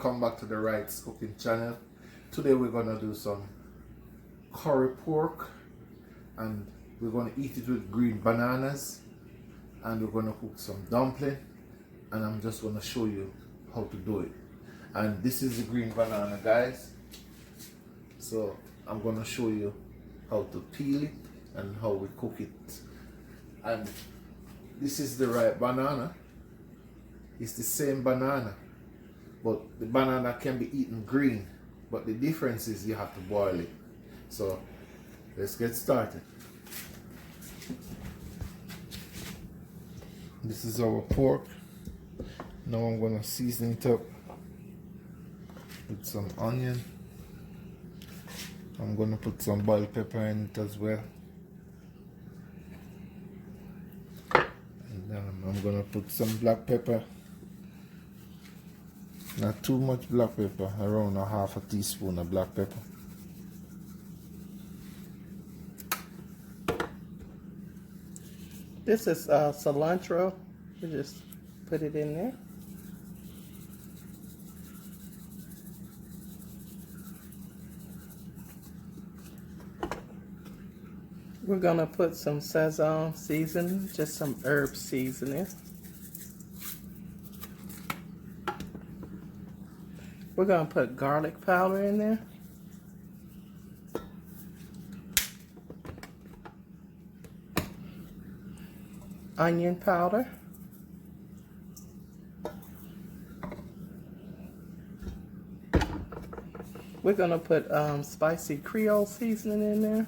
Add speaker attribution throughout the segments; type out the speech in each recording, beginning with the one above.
Speaker 1: welcome back to the Rights Cooking channel. Today we're gonna do some curry pork and we're gonna eat it with green bananas and we're gonna cook some dumpling and I'm just gonna show you how to do it. And this is the green banana, guys, so I'm gonna show you how to peel it and how we cook it. And this is the right banana. It's the same banana, but the banana can be eaten green, but the difference is you have to boil it. So let's get started. This is our pork. Now I'm gonna season it up with some onion. I'm gonna put some bell pepper in it as well. And then I'm gonna put some black pepper. Not too much black pepper, around a half a teaspoon of black pepper.
Speaker 2: This is cilantro. We just put it in there. We're gonna put some Szechuan seasoning, just some herb seasoning. We're gonna put garlic powder in there. Onion powder. We're gonna put spicy Creole seasoning in there.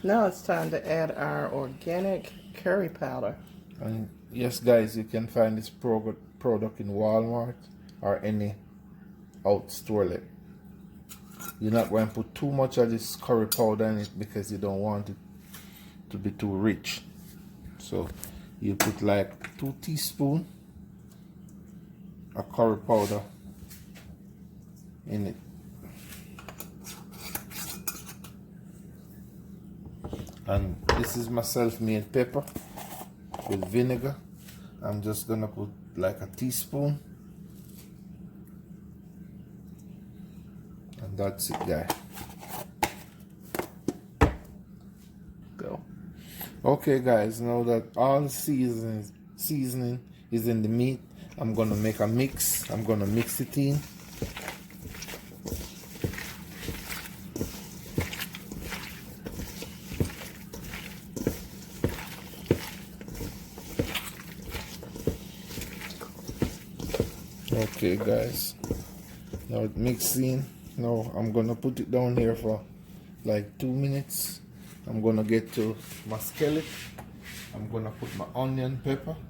Speaker 2: Now it's time to add our organic curry powder.
Speaker 1: And yes, guys, you can find this product in Walmart or any out store. You're not going to put too much of this curry powder in it because you don't want it to be too rich. So you put like 2 teaspoons of curry powder in it. And this is my self-made pepper with vinegar. I'm just gonna put like a teaspoon. And that's it, guys.
Speaker 2: Go.
Speaker 1: Okay, guys, now that all the seasoning is in the meat, I'm gonna make a mix. I'm gonna mix it in. Okay, guys, now it mixed in. Now I'm gonna put it down here for like 2 minutes. I'm gonna get to my skillet. I'm gonna put my onion, pepper, and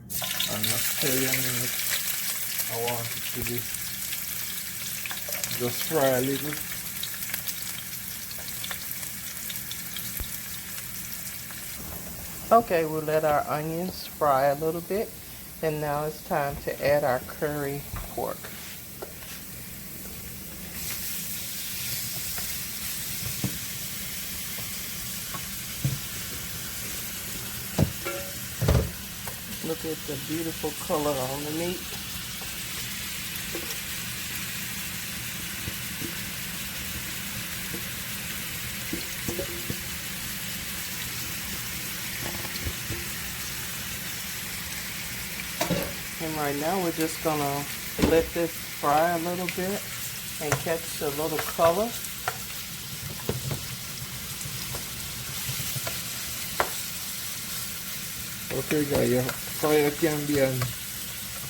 Speaker 1: my scallion in it. I want it to be just fry a little.
Speaker 2: Okay, we'll let our onions fry a little bit. And now it's time to add our curry pork. Look at the beautiful color on the meat. And right now we're just gonna let this fry a little bit and catch a little color.
Speaker 1: Okay, guys, your fire can be on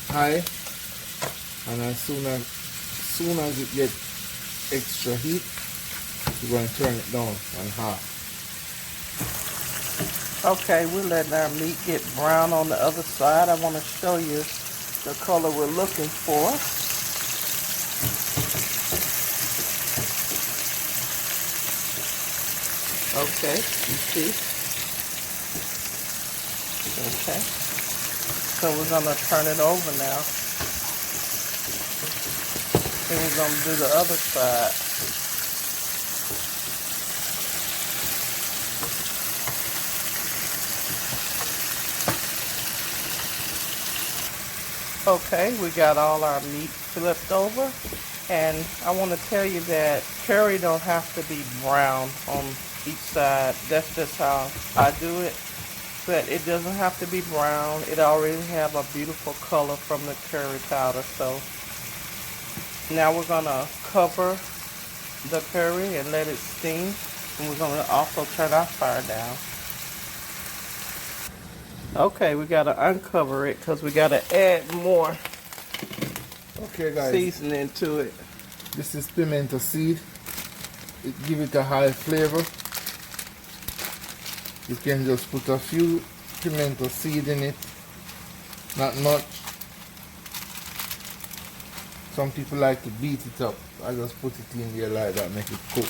Speaker 1: high, and as soon as it gets extra heat, you're going to turn it down on half.
Speaker 2: Okay, we're letting our meat get brown on the other side. I want to show you the color we're looking for. Okay, you see? Okay, so we're gonna turn it over now. And we're gonna do the other side. Okay, we got all our meat flipped over. And I want to tell you that curry don't have to be brown on each side. That's just how I do it. But it doesn't have to be brown. It already have a beautiful color from the curry powder. So now we're going to cover the curry and let it steam. And we're going to also turn our fire down. Okay, we got to uncover it because we got to add more
Speaker 1: Okay guys,
Speaker 2: seasoning to it.
Speaker 1: this is pimento seed. It give it a high flavor. You can just put a few pimento seed in it, not much. Some people like to beat it up. I just put it in there like that, make it cook.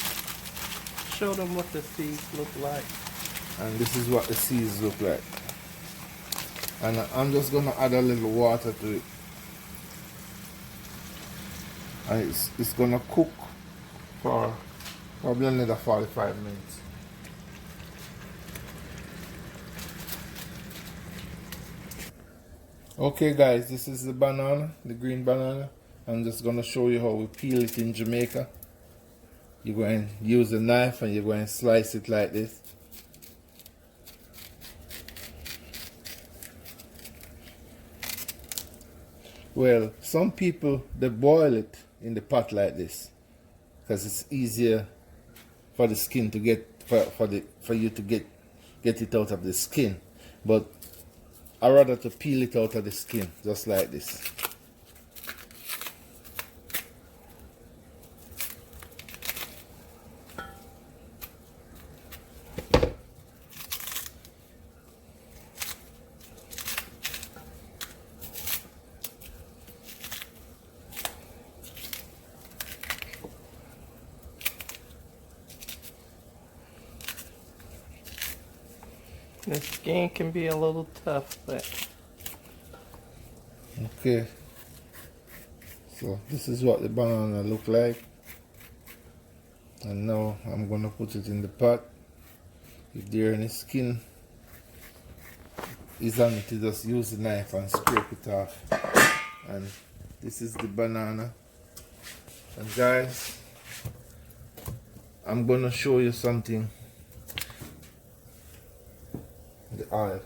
Speaker 2: Show them what the seeds look like.
Speaker 1: And this is what the seeds look like. And I'm just gonna add a little water to it. And it's gonna cook for probably another 45 minutes. Okay guys, this is the banana, the green banana. I'm just gonna show you how we peel it in Jamaica. You're going to use a knife and you're going to slice it like this. Well, some people, they boil it in the pot like this because it's easier for the skin to get for you to get it out of the skin. But I rather to peel it out of the skin just like this.
Speaker 2: The skin can be a little tough, but
Speaker 1: okay. So this is what the banana look like. And now I'm gonna put it in the pot. If there any skin is on it, you just use the knife and scrape it off. And this is the banana. And guys, I'm gonna show you something. The oil.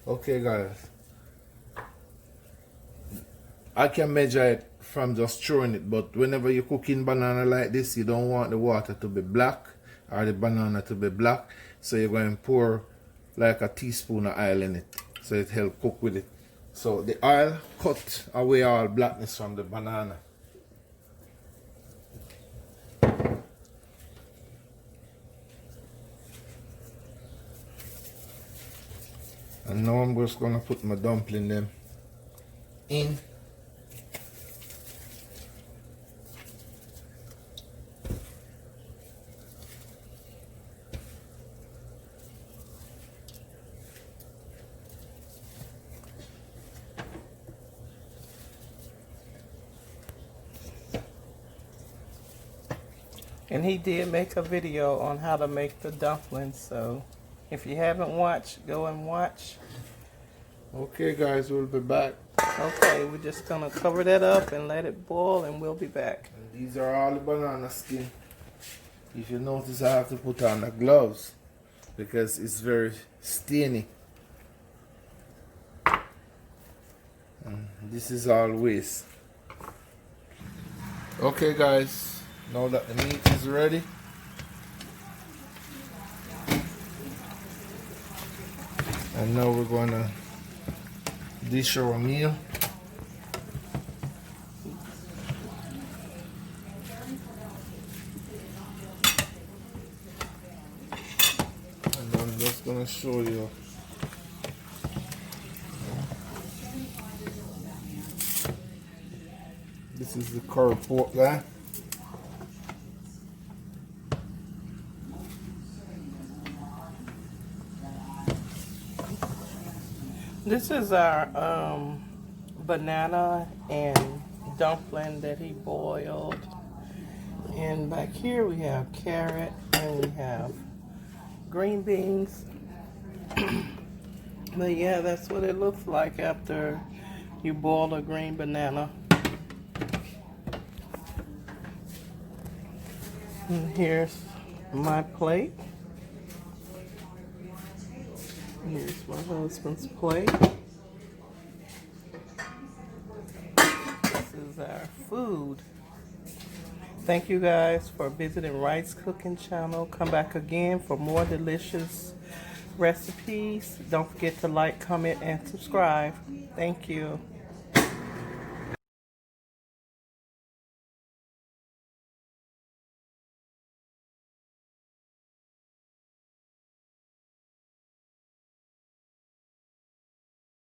Speaker 1: Okay guys, I can measure it from just throwing it, but whenever you're cooking banana like this, you don't want the water to be black or the banana to be black, so you're going to pour like a teaspoon of oil in it so it helps cook with it. So the oil cut away all blackness from the banana. And now I'm just gonna put my dumpling them in.
Speaker 2: and he did make a video on how to make the dumplings, so if you haven't watched, go and watch.
Speaker 1: Okay guys, we'll be back.
Speaker 2: Okay, we're just gonna cover that up and let it boil, and we'll be back.
Speaker 1: And these are all the banana skin. If you notice, I have to put on the gloves because it's very stainy. And this is all waste. Okay guys, now that the meat is ready, and now we're gonna dish our meal. And I'm just gonna show you. This is the curry pork there.
Speaker 2: This is our banana and dumpling that he boiled. And back here we have carrot and we have green beans. But yeah, that's what it looks like after you boil a green banana. And here's my plate. Here's my husband's plate. This is our food. Thank you guys for visiting Rice Cooking Channel. Come back again for more delicious recipes. Don't forget to like, comment, and subscribe. Thank you.